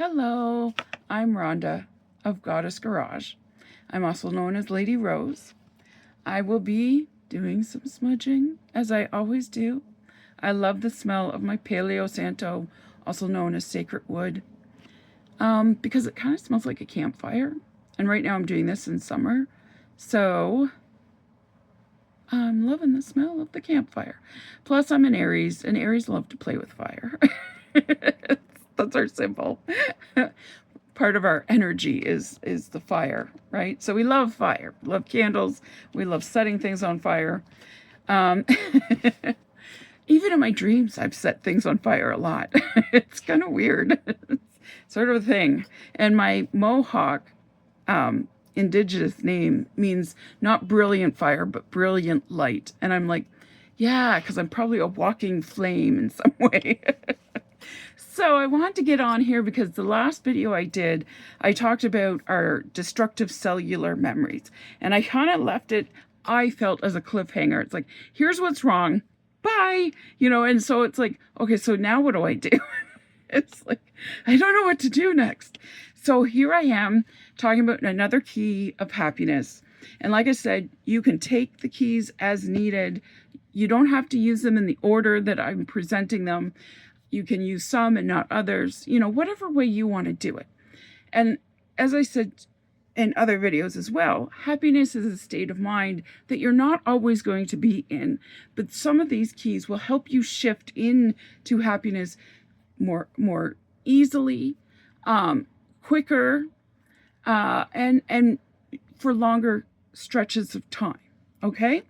Hello, I'm Rhonda of Goddess Garage. I'm also known as Lady Rose. I will be doing some smudging, as I always do. I love the smell of my Paleo Santo, also known as Sacred Wood, because it kind of smells like a campfire. And right now I'm doing this in summer, so I'm loving the smell of the campfire. Plus I'm an Aries, and Aries love to play with fire. That's our symbol. Part of our energy is the fire, right? So we love fire, we love candles, we love setting things on fire. Even in my dreams, I've set things on fire a lot. It's kind of weird. It's sort of a thing. And my Mohawk indigenous name means not brilliant fire, but brilliant light. And I'm like, yeah, because I'm probably a walking flame in some way. So I wanted to get on here because the last video I did, I talked about our destructive cellular memories. And I kind of left it, I felt, as a cliffhanger. It's like, here's what's wrong. Bye. And so it's like, okay, so now what do I do? It's like, I don't know what to do next. So here I am talking about another key of happiness. And like I said, you can take the keys as needed. You don't have to use them in the order that I'm presenting them. You can use some and not others, whatever way you want to do it. And as I said in other videos as well, happiness is a state of mind that you're not always going to be in. But some of these keys will help you shift into happiness more easily, quicker, and for longer stretches of time. Okay?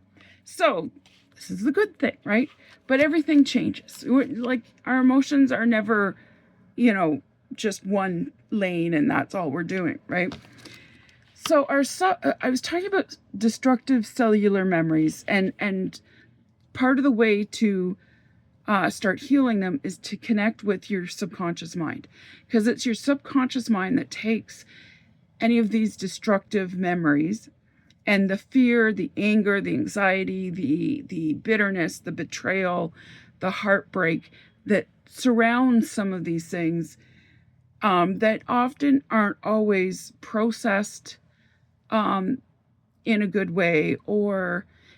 So this is the good thing, right? But everything changes. Like, our emotions are never, just one lane and that's all we're doing, right? So I was talking about destructive cellular memories, and part of the way to start healing them is to connect with your subconscious mind, because it's your subconscious mind that takes any of these destructive memories and the fear, the anger, the anxiety, the bitterness, the betrayal, the heartbreak that surrounds some of these things, that often aren't always processed in a good way,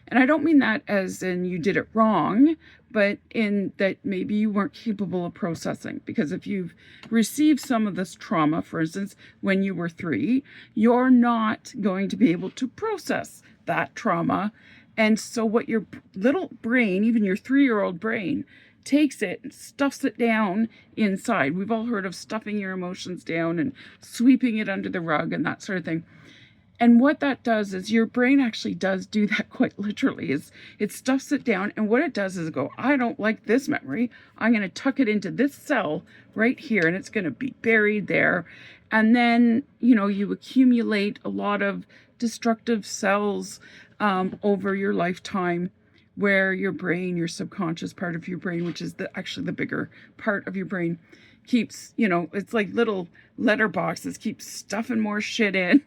and I don't mean that as in you did it wrong, but in that maybe you weren't capable of processing. Because if you've received some of this trauma, for instance, when you were 3, you're not going to be able to process that trauma. And so what your little brain, even your 3-year-old brain, takes it and stuffs it down inside. We've all heard of stuffing your emotions down and sweeping it under the rug and that sort of thing. And what that does is your brain actually does do that quite literally. Is it stuffs it down, and what it does is go, I don't like this memory. I'm going to tuck it into this cell right here, and it's going to be buried there. And then, you accumulate a lot of destructive cells over your lifetime, where your brain, your subconscious part of your brain, which is actually the bigger part of your brain, keeps, it's like little letter boxes, keeps stuffing more shit in.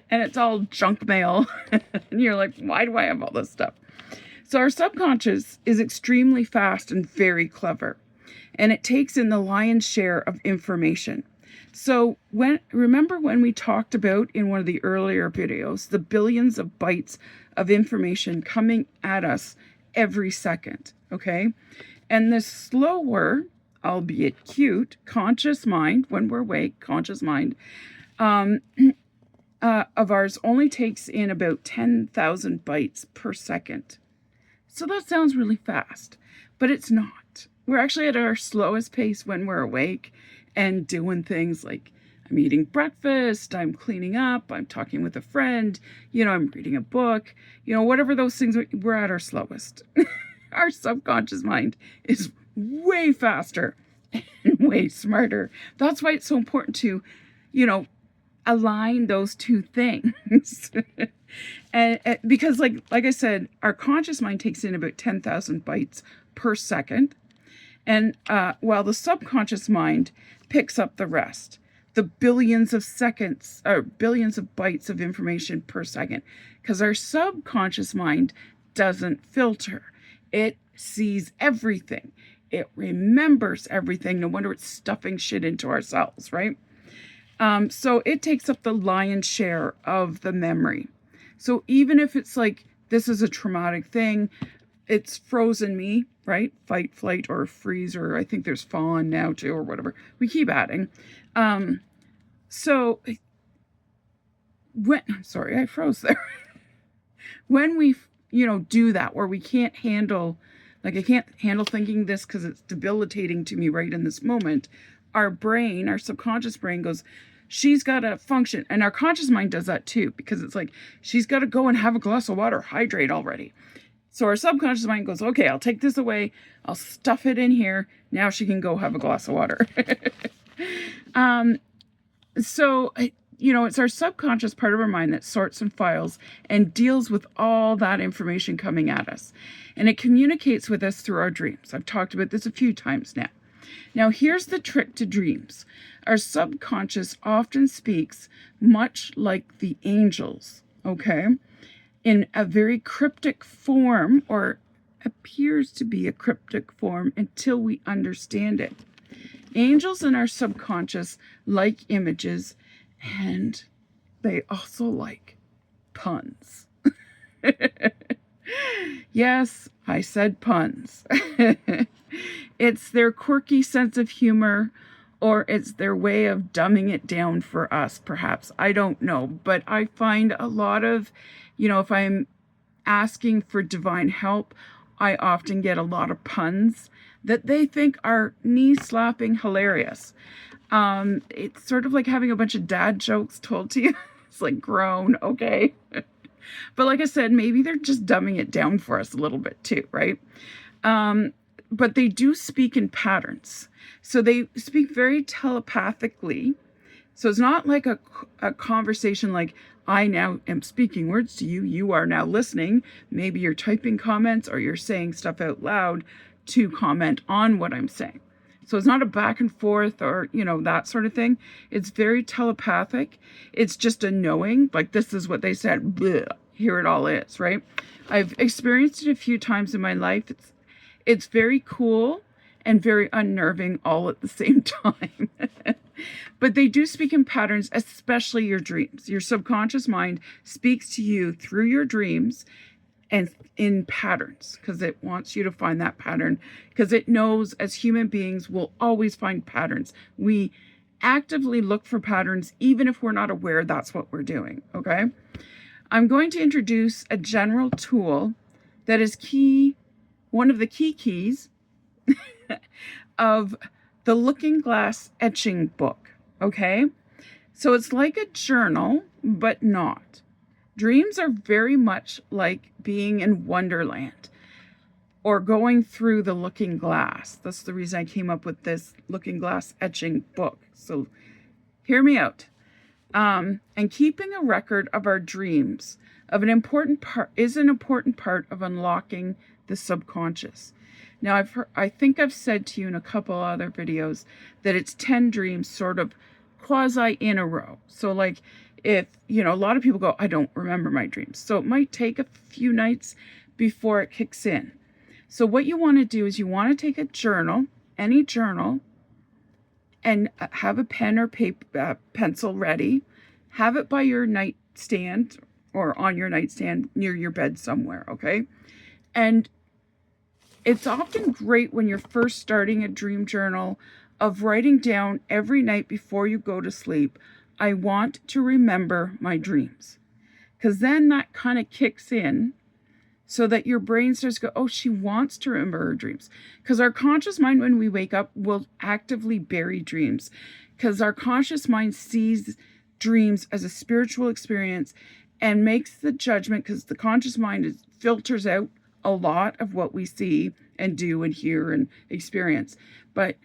And it's all junk mail. And you're like, why do I have all this stuff? So our subconscious is extremely fast and very clever. And it takes in the lion's share of information. So remember when we talked about in one of the earlier videos, the billions of bytes of information coming at us every second, okay? And the slower, albeit cute, conscious mind, when we're awake, conscious mind, of ours only takes in about 10,000 bytes per second. So that sounds really fast, but it's not. We're actually at our slowest pace when we're awake and doing things like I'm eating breakfast, I'm cleaning up, I'm talking with a friend, I'm reading a book, whatever those things are, we're at our slowest. Our subconscious mind is way faster and way smarter. That's why it's so important to, align those two things. and because like I said, our conscious mind takes in about 10,000 bytes per second, and while the subconscious mind picks up the rest, the billions of seconds or billions of bytes of information per second, because our subconscious mind doesn't filter. It sees everything. it remembers everything. No wonder it's stuffing shit into our cells, right? So it takes up the lion's share of the memory. So even if it's like, this is a traumatic thing, it's frozen me, right? Fight, flight, or freeze, or I think there's fawn now too, or whatever. We keep adding. So sorry, I froze there. When we, do that, where we can't handle, like I can't handle thinking this because it's debilitating to me right in this moment, our brain, our subconscious brain goes, she's got to function. And our conscious mind does that too, because it's like, she's got to go and have a glass of water, hydrate already. So our subconscious mind goes, okay, I'll take this away. I'll stuff it in here. Now she can go have a glass of water. So, it's our subconscious part of our mind that sorts and files and deals with all that information coming at us. And it communicates with us through our dreams. I've talked about this a few times now. Now, here's the trick to dreams. Our subconscious often speaks much like the angels, okay? In a very cryptic form, or appears to be a cryptic form until we understand it. Angels in our subconscious like images, and they also like puns. Yes, I said puns. It's their quirky sense of humor, or it's their way of dumbing it down for us, perhaps. I don't know. But I find a lot of, if I'm asking for divine help, I often get a lot of puns that they think are knee-slapping hilarious. It's sort of like having a bunch of dad jokes told to you. It's like, grown, okay. But like I said, maybe they're just dumbing it down for us a little bit too, right? But they do speak in patterns. So they speak very telepathically. So it's not like a conversation like, I now am speaking words to you. You are now listening. Maybe you're typing comments or you're saying stuff out loud to comment on what I'm saying. So it's not a back and forth or, that sort of thing. It's very telepathic. It's just a knowing, like this is what they said. Bleh, here it all is, right? I've experienced it a few times in my life. It's very cool and very unnerving all at the same time. But they do speak in patterns, especially your dreams. Your subconscious mind speaks to you through your dreams and in patterns, because it wants you to find that pattern, because it knows as human beings we'll always find patterns. We actively look for patterns even if we're not aware that's what we're doing, okay? I'm going to introduce a general tool that is one of the key keys of the Looking Glass etching book, okay? So it's like a journal, but not. Dreams are very much like being in Wonderland or going through the Looking Glass. That's the reason I came up with this Looking Glass etching book. So hear me out. And keeping a record of our dreams is an important part of unlocking the subconscious. Now, I think I've said to you in a couple other videos that it's 10 dreams sort of quasi in a row. So like if, a lot of people go, I don't remember my dreams. So it might take a few nights before it kicks in. So what you want to do is you want to take a journal, any journal, and have a pen or paper, pencil ready. Have it by your nightstand or on your nightstand near your bed somewhere, okay? And it's often great when you're first starting a dream journal of writing down every night before you go to sleep, I want to remember my dreams. Because then that kind of kicks in so that your brain starts to go, oh, she wants to remember her dreams. Because our conscious mind, when we wake up, will actively bury dreams. Because our conscious mind sees dreams as a spiritual experience and makes the judgment, because the conscious mind filters out a lot of what we see and do and hear and experience. But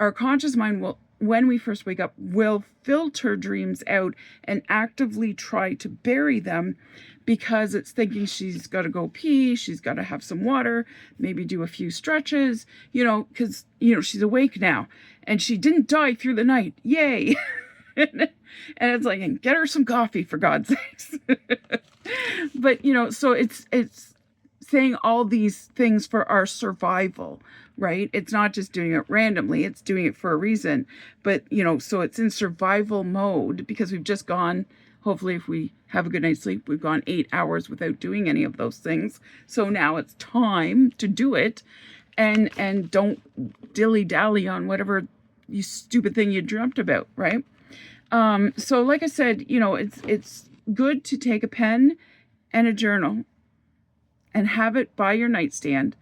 our conscious mind will, when we first wake up, will filter dreams out and actively try to bury them because it's thinking she's got to go pee, she's got to have some water, maybe do a few stretches, because, she's awake now and she didn't die through the night. Yay. And it's like, and get her some coffee for God's sakes. But, so it's saying all these things for our survival, right? It's not just doing it randomly, it's doing it for a reason. But, so it's in survival mode because we've just gone, hopefully, if we have a good night's sleep, we've gone 8 hours without doing any of those things. So now it's time to do it, and don't dilly-dally on whatever you stupid thing you dreamt about, right? So like I said, it's good to take a pen and a journal and have it by your nightstand,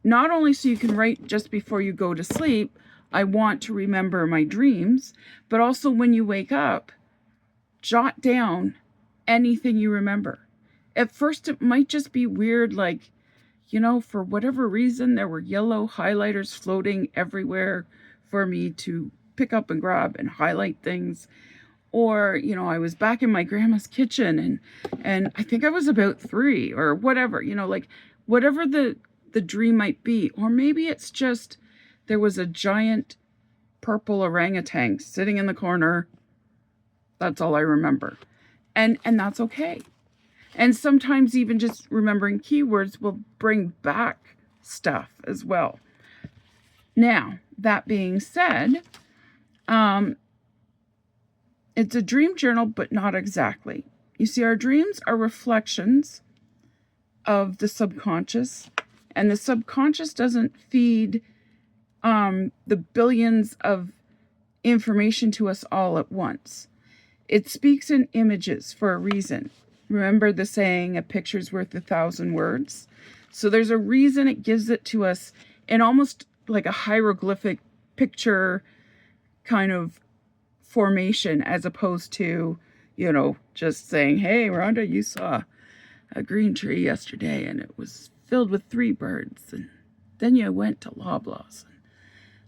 not only so you can write just before you go to sleep, I want to remember my dreams, but also when you wake up, jot down anything you remember. At first, it might just be weird, like, for whatever reason, there were yellow highlighters floating everywhere for me to pick up and grab and highlight things. Or, I was back in my grandma's kitchen and I think I was about 3 or whatever, like whatever the dream might be. Or maybe it's just there was a giant purple orangutan sitting in the corner. That's all I remember. And that's okay. And sometimes even just remembering keywords will bring back stuff as well. Now, that being said, it's a dream journal, but not exactly. You see, our dreams are reflections of the subconscious, and the subconscious doesn't feed the billions of information to us all at once. It speaks in images for a reason. Remember the saying, a picture's worth 1,000 words? So there's a reason it gives it to us in almost like a hieroglyphic picture kind of formation, as opposed to, just saying, hey, Rhonda, you saw a green tree yesterday and it was filled with 3 birds. And then you went to Loblaws. And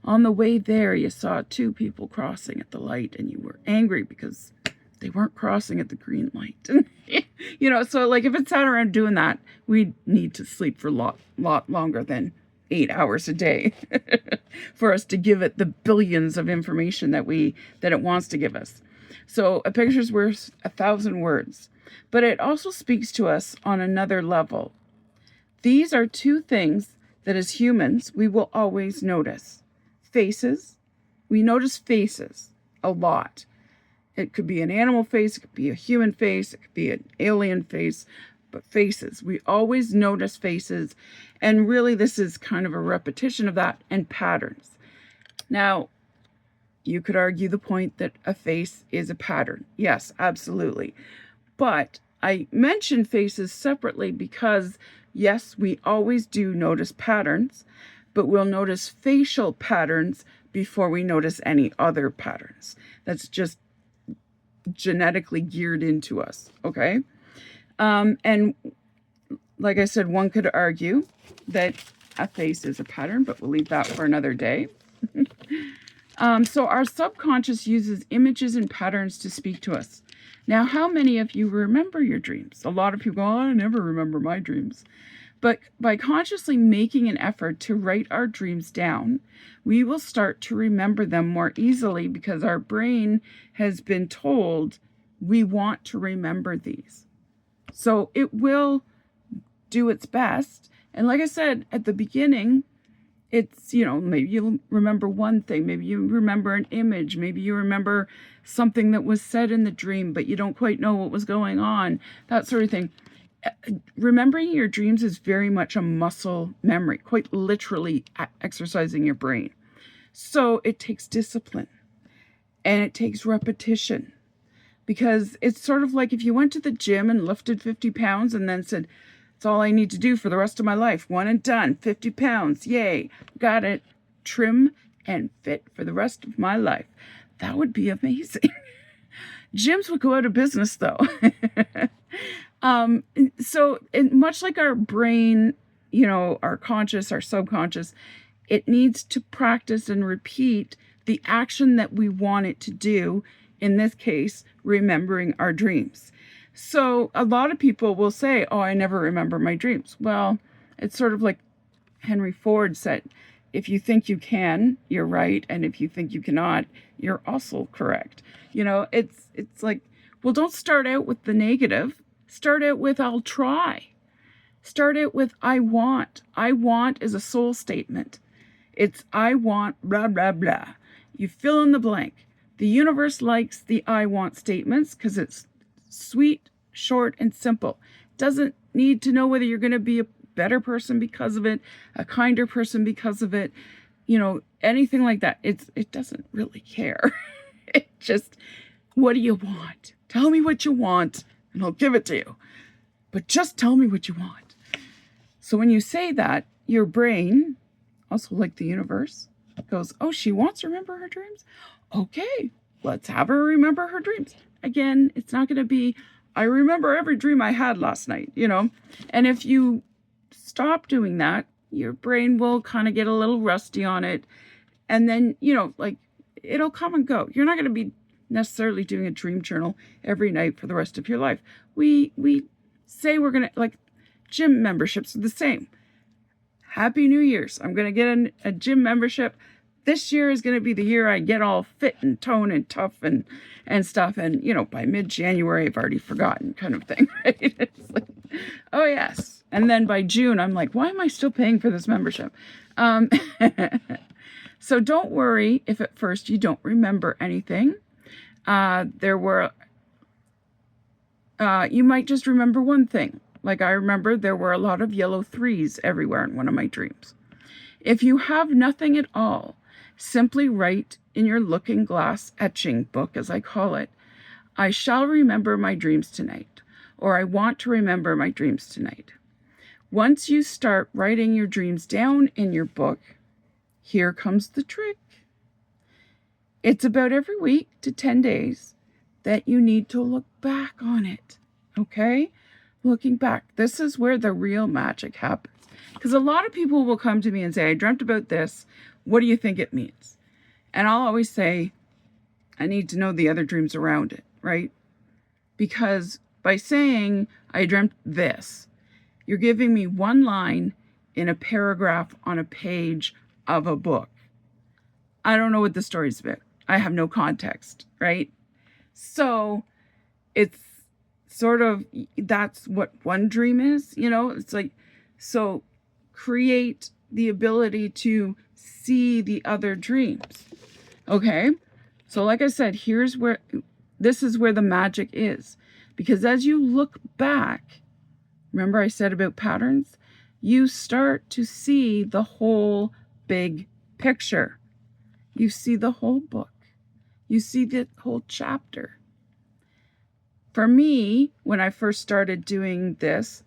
on the way there, you saw 2 people crossing at the light and you were angry because they weren't crossing at the green light. So like if it sat around doing that, we'd need to sleep for a lot longer than 8 hours a day for us to give it the billions of information that it wants to give us. So a picture's worth 1,000 words, but it also speaks to us on another level. These are 2 things that as humans, we will always notice. Faces. We notice faces a lot. It could be an animal face, it could be a human face, it could be an alien face, but faces. We always notice faces, and really this is kind of a repetition of that, and patterns. Now, you could argue the point that a face is a pattern. Yes, absolutely. But I mention faces separately because, yes, we always do notice patterns, but we'll notice facial patterns before we notice any other patterns. That's just genetically geared into us, okay? And like I said, one could argue that a face is a pattern, but we'll leave that for another day. So our subconscious uses images and patterns to speak to us. Now, how many of you remember your dreams? A lot of people go, I never remember my dreams. But by consciously making an effort to write our dreams down, we will start to remember them more easily because our brain has been told we want to remember these. So it will do its best. And like I said at the beginning, it's, maybe you'll remember one thing, maybe you remember an image, maybe you remember something that was said in the dream, but you don't quite know what was going on, that sort of thing. Remembering your dreams is very much a muscle memory, quite literally exercising your brain. So it takes discipline and it takes repetition, because it's sort of like if you went to the gym and lifted 50 pounds and then said, it's all I need to do for the rest of my life. One and done, 50 pounds. Yay. Got it. Trim and fit for the rest of my life. That would be amazing. Gyms would go out of business though. So much like our brain, our conscious, our subconscious, it needs to practice and repeat the action that we want it to do. In this case, remembering our dreams. So a lot of people will say, oh, I never remember my dreams. Well, it's sort of like Henry Ford said, if you think you can, you're right. And if you think you cannot, you're also correct. It's like, well, don't start out with the negative. Start out with, I'll try. Start it with I want. I want is a soul statement. It's I want blah, blah, blah. You fill in the blank. The universe likes the I want statements because it's sweet, short, and simple. Doesn't need to know whether you're going to be a better person because of it, a kinder person because of it, anything like that. It doesn't really care. It just, what do you want? Tell me what you want and I'll give it to you. But just tell me what you want. So when you say that, your brain, also like the universe, goes, oh, she wants to remember her dreams? Okay, let's have her remember her dreams. Again, it's not going to be, I remember every dream I had last night, And if you stop doing that, your brain will kind of get a little rusty on it. And then, it'll come and go. You're not going to be necessarily doing a dream journal every night for the rest of your life. We say we're going to, gym memberships are the same. Happy New Year's. I'm going to get a gym membership. This year is going to be the year I get all fit and toned and tough and stuff. And, by mid-January, I've already forgotten kind of thing, right? It's like, oh, yes. And then by June, I'm like, why am I still paying for this membership? So don't worry if at first you don't remember anything. You might just remember one thing. Like I remember there were a lot of yellow 3s everywhere in one of my dreams. If you have nothing at all, simply write in your looking glass etching book, as I call it, I shall remember my dreams tonight, or I want to remember my dreams tonight. Once you start writing your dreams down in your book, here comes the trick. It's about every week to 10 days that you need to look back on it, okay? Looking back. This is where the real magic happens. Because a lot of people will come to me and say, I dreamt about this. What do you think it means? And I'll always say, I need to know the other dreams around it, right? Because by saying, I dreamt this, you're giving me one line in a paragraph on a page of a book. I don't know what the story's about. I have no context, right? So it's sort of, that's what one dream is, it's like, so create the ability to see the other dreams. Okay. So like I said, this is where the magic is, because as you look back, remember I said about patterns, you start to see the whole big picture. You see the whole book. You see the whole chapter. For me, when I first started doing this,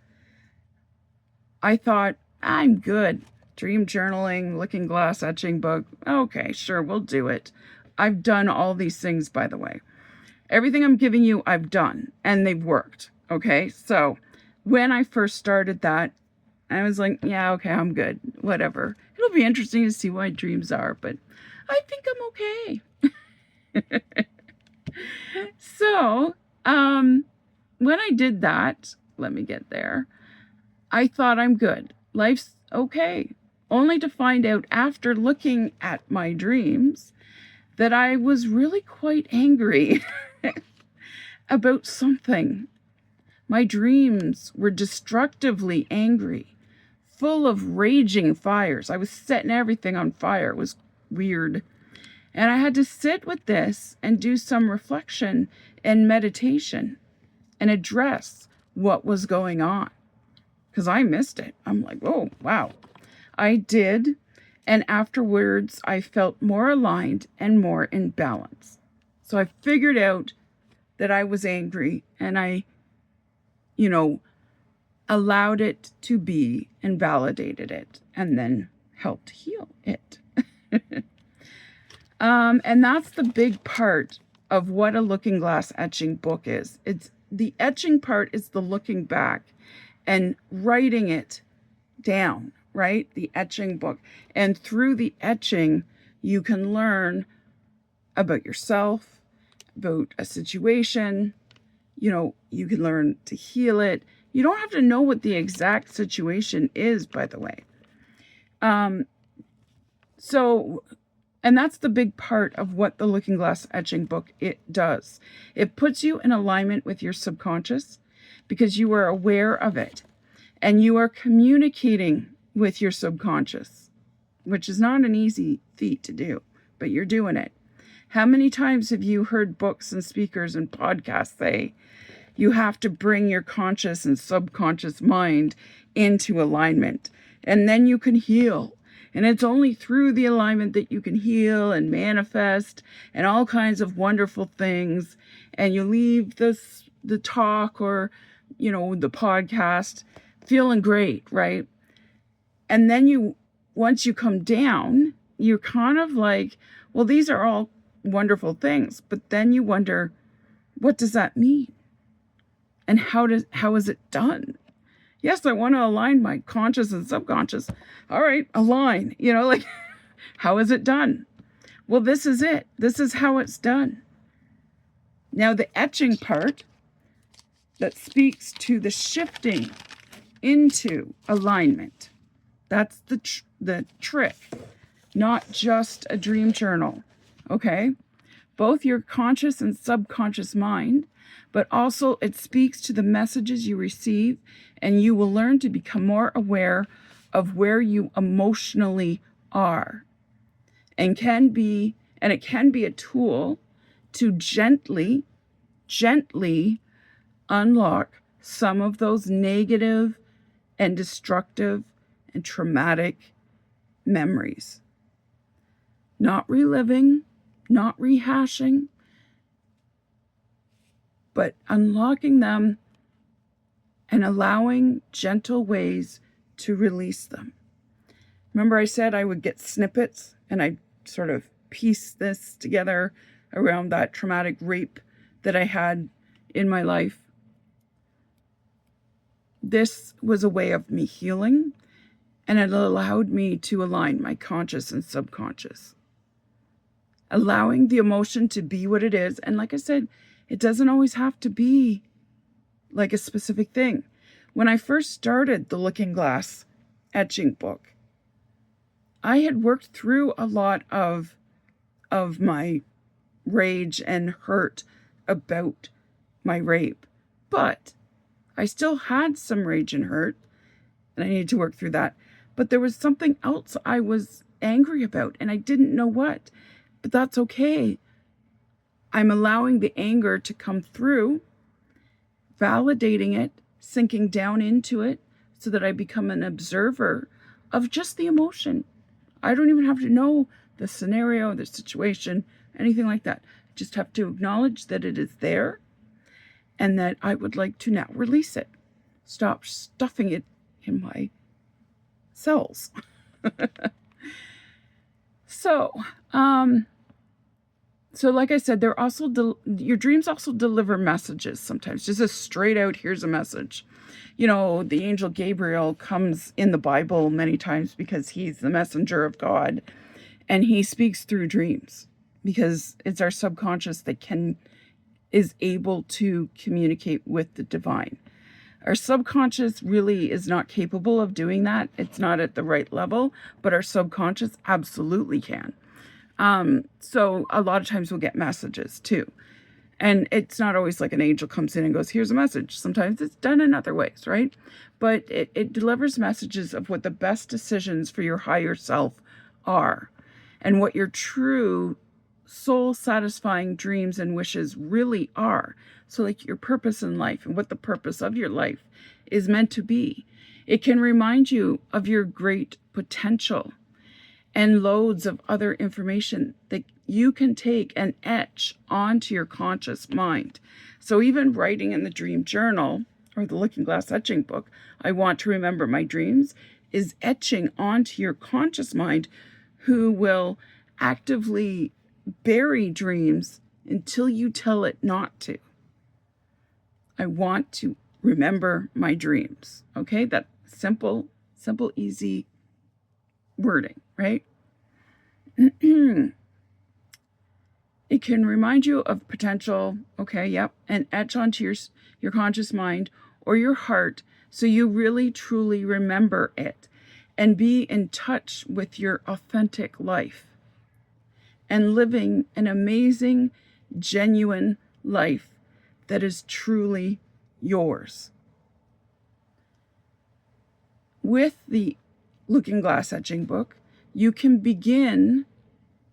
I thought, I'm good. Dream journaling, looking glass etching book. Okay, sure, we'll do it. I've done all these things, by the way. Everything I'm giving you, I've done, and they've worked. Okay, so when I first started that, I was like, yeah, okay, I'm good. Whatever. It'll be interesting to see what my dreams are, but I think I'm okay. So, when I did that, let me get there, I thought I'm good. Life's okay. Only to find out after looking at my dreams that I was really quite angry about something. My dreams were destructively angry, full of raging fires. I was setting everything on fire. It was weird. And I had to sit with this and do some reflection and meditation and address what was going on. Because I missed it. I'm like, oh, wow. I did. And afterwards, I felt more aligned and more in balance. So I figured out that I was angry and I, allowed it to be and validated it and then helped heal it. And that's the big part of what a looking glass etching book is. It's the etching part is the looking back and writing it down, right? The etching book. And through the etching, you can learn about yourself, about a situation. You can learn to heal it. You don't have to know what the exact situation is, by the way. And that's the big part of what the Looking Glass Etching book it does. It puts you in alignment with your subconscious because you are aware of it. And you are communicating with your subconscious, which is not an easy feat to do, but you're doing it. How many times have you heard books and speakers and podcasts say you have to bring your conscious and subconscious mind into alignment, and then you can heal? And it's only through the alignment that you can heal and manifest and all kinds of wonderful things. And you leave the talk or, the podcast feeling great, right? And then once you come down, you're kind of like, well, these are all wonderful things. But then you wonder, what does that mean? And how is it done? Yes, I want to align my conscious and subconscious. All right, align. How is it done? Well, this is it. This is how it's done. Now, the etching part that speaks to the shifting into alignment. That's the trick, not just a dream journal, okay? Both your conscious and subconscious mind, but also it speaks to the messages you receive, and you will learn to become more aware of where you emotionally are. And it can be a tool to gently unlock some of those negative and destructive and traumatic memories. Not reliving, not rehashing, but unlocking them and allowing gentle ways to release them. Remember I said I would get snippets and I'd sort of piece this together around that traumatic rape that I had in my life. This was a way of me healing, and it allowed me to align my conscious and subconscious. Allowing the emotion to be what it is. And like I said, it doesn't always have to be like a specific thing. When I first started the Looking Glass etching book, I had worked through a lot of my rage and hurt about my rape. But I still had some rage and hurt, and I needed to work through that. But there was something else I was angry about, and I didn't know what. But that's okay. I'm allowing the anger to come through, validating it, sinking down into it, so that I become an observer of just the emotion. I don't even have to know the scenario, the situation, anything like that. I just have to acknowledge that it is there and that I would like to now release it. Stop stuffing it in my cells. So like I said, they're also your dreams also deliver messages sometimes. Just a straight out, here's a message. The angel Gabriel comes in the Bible many times because he's the messenger of God, and he speaks through dreams because it's our subconscious that is able to communicate with the divine. Our subconscious really is not capable of doing that. It's not at the right level, but our subconscious absolutely can. So a lot of times we'll get messages too. And it's not always like an angel comes in and goes, here's a message. Sometimes it's done in other ways, right? But it delivers messages of what the best decisions for your higher self are and what your true soul-satisfying dreams and wishes really are. So like your purpose in life and what the purpose of your life is meant to be. It can remind you of your great potential and loads of other information that you can take and etch onto your conscious mind. So even writing in the dream journal or the Looking Glass etching book, I want to remember my dreams, is etching onto your conscious mind, who will actively bury dreams until you tell it not to. I want to remember my dreams. Okay, that simple, easy wording, right? It can remind you of potential, okay, yep, and etch onto your conscious mind or your heart so you really truly remember it and be in touch with your authentic life and living an amazing, genuine life that is truly yours. with the Looking Glass Etching book, you can begin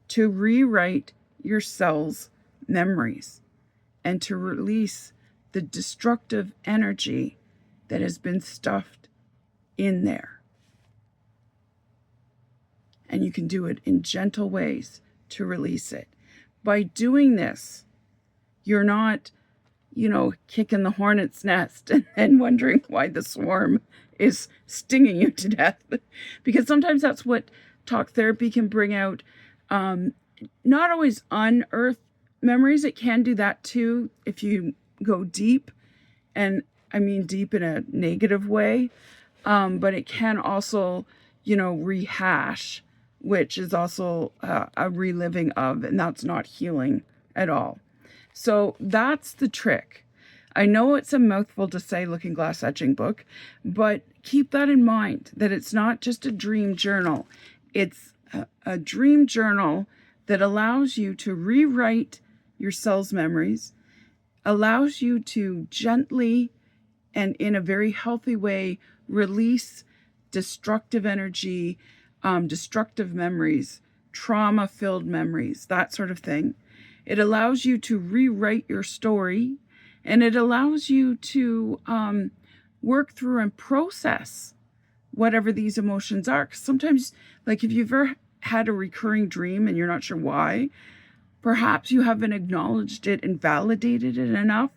to rewrite your cell's memories and to release the destructive energy that has been stuffed in there. And you can do it in gentle ways to release it. By doing this, you're not, kicking the hornet's nest and wondering why the swarm is stinging you to death. Because sometimes that's what talk therapy can bring out. Not always unearthed memories. It can do that too if you go deep. And I mean deep in a negative way. But it can also, rehash, which is also a reliving of, and that's not healing at all. So that's the trick. I know it's a mouthful to say Looking Glass Etching book, but keep that in mind, that it's not just a dream journal. It's a dream journal that allows you to rewrite your cell's memories, allows you to gently and in a very healthy way release destructive energy, destructive memories, trauma-filled memories, that sort of thing. It allows you to rewrite your story, and it allows you to work through and process whatever these emotions are. 'Cause sometimes, like if you've ever had a recurring dream and you're not sure why, perhaps you haven't acknowledged it and validated it enough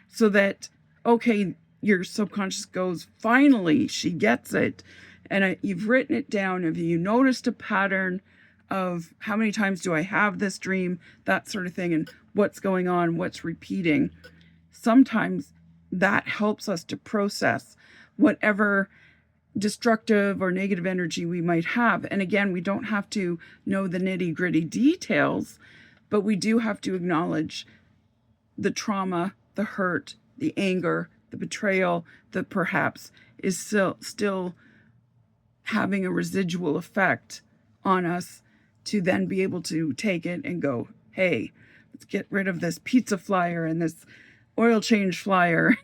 so that, okay, your subconscious goes, finally, she gets it. And you've written it down. Have you noticed a pattern of how many times do I have this dream, that sort of thing, and what's going on, what's repeating? Sometimes that helps us to process whatever destructive or negative energy we might have. And again, we don't have to know the nitty-gritty details, but we do have to acknowledge the trauma, the hurt, the anger, the betrayal that perhaps is still having a residual effect on us, to then be able to take it and go, hey, let's get rid of this pizza flyer and this oil change flyer.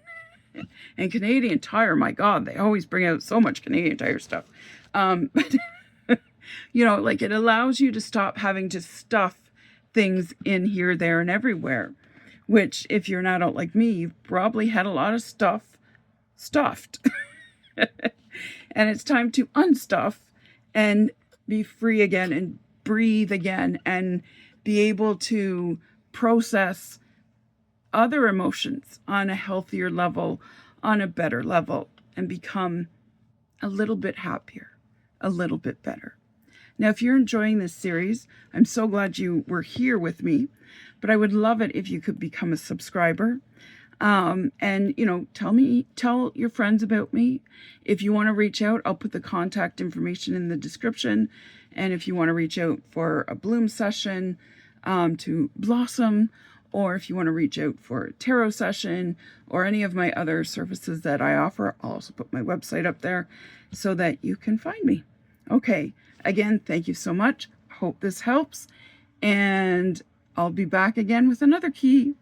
And Canadian Tire, my God, they always bring out so much Canadian Tire stuff. But like it allows you to stop having to stuff things in here, there, and everywhere. Which, if you're an adult like me, you've probably had a lot of stuff stuffed. And it's time to unstuff and be free again and breathe again and be able to process other emotions on a healthier level, on a better level, and become a little bit happier, a little bit better. Now, if you're enjoying this series, I'm so glad you were here with me, but I would love it if you could become a subscriber. And tell your friends about me. If you want to reach out, I'll put the contact information in the description. And if you want to reach out for a bloom session, to blossom, or if you want to reach out for a tarot session or any of my other services that I offer, I'll also put my website up there so that you can find me. Okay. Again, thank you so much. Hope this helps. And I'll be back again with another key.